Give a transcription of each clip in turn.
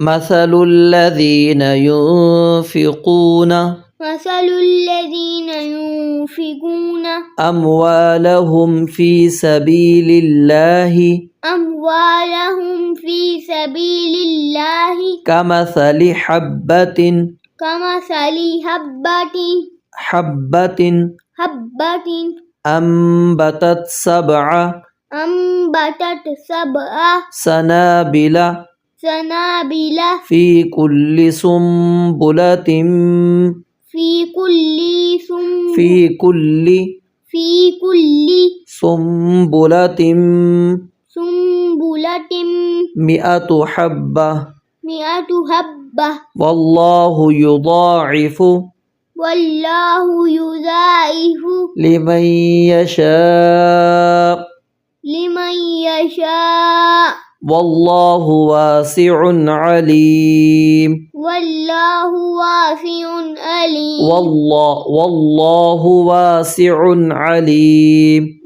مثل الذين ينفقون أموالهم في سبيل الله كمثل حبة أنبتت سبع سنابل في كل سنبلة مئة حبة والله يضاعف لمن يشاء والله واسع عليم والله واسع عليم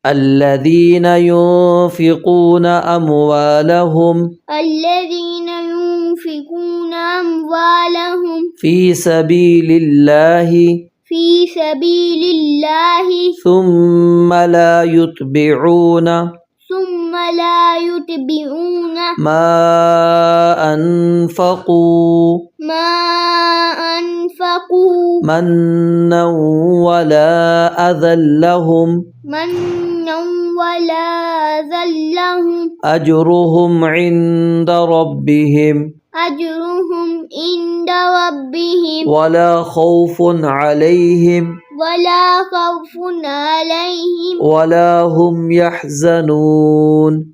الذين ينفقون أموالهم في سبيل الله ثم لا يتبعون ما أنفقوا منا ولا أذى لهم أجرهم عند ربهم ولا خوف عليهم ولا هم يحزنون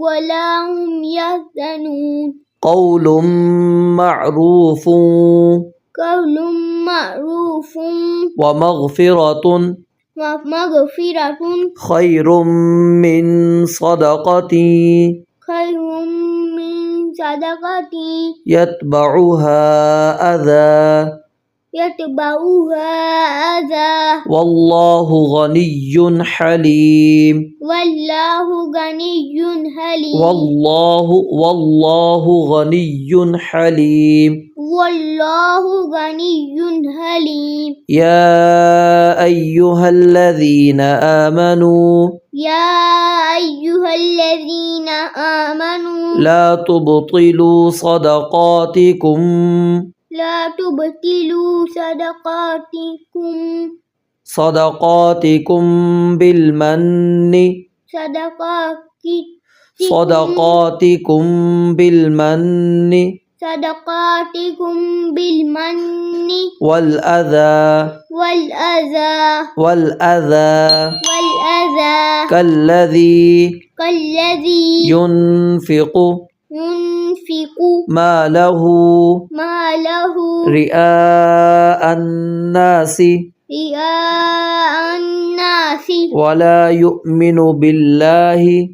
قول معروف ومغفرة خير من صدقة يتبعها أذى والله غني حليم والله غني حليم يا أيها الذين آمنوا لا تبطلوا صدقاتكم بالمن والأذى كالذي ينفق ماله رئاء الناس ولا يؤمن بالله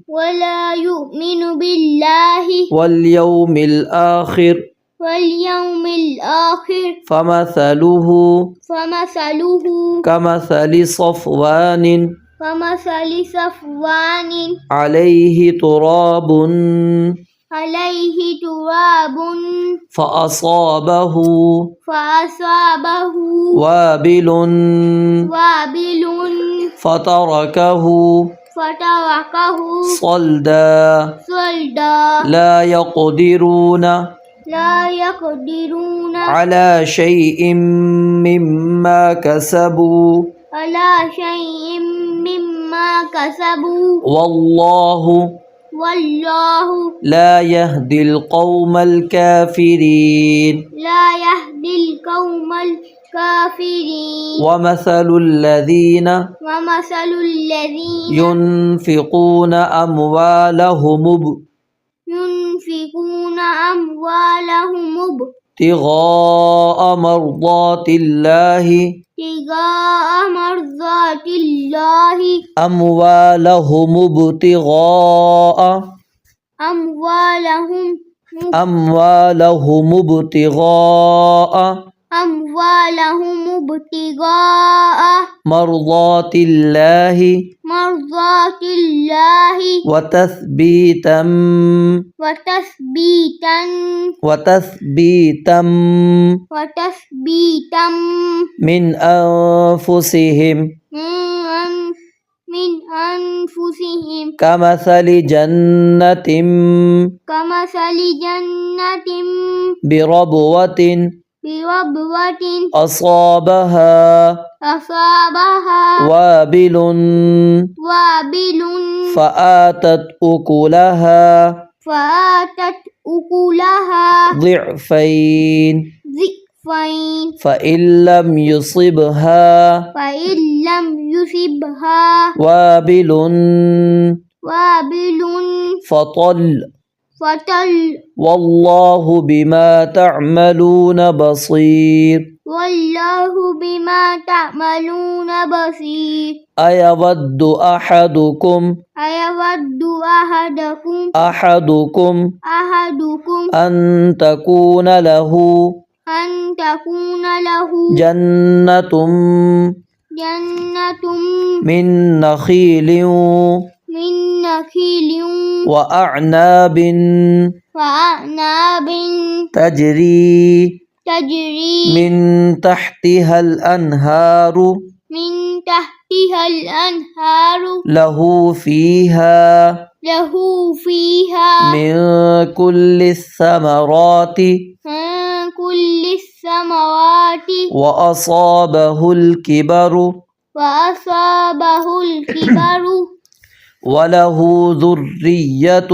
واليوم الآخر فمثله كمثل صفوان عليه تراب فأصابه وابل فتركه صلدا لا يقدرون على شيء مما كسبوا والله لا يهدي القوم الكافرين ومثل الذين ينفقون أموالهم ابتغاء مرضات الله أموالهم ابتغاء أموالهم ابتغاء مرضات الله وتثبيتا من أنفسهم كمثل جنة بربوة أصابها وابل فآتت أكلها ضعفين فإن لم يصبها وابل فطل والله بما تعملون بصير أيود أحدكم أن تكون له جنة من نخيل وأعناب تجري من تحتها الأنهار له فيها من كل الثمرات وأصابه الكبر وله ذرية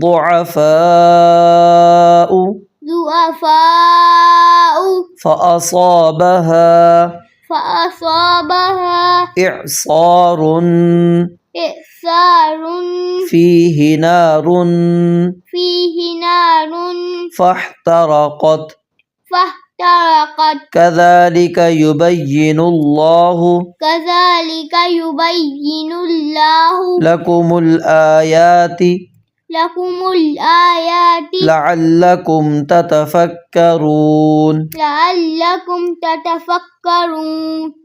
ضعفاء فأصابها إعصار فيه نار فاحترقت كذلك يبين الله لكم الآيات لعلكم تتفكرون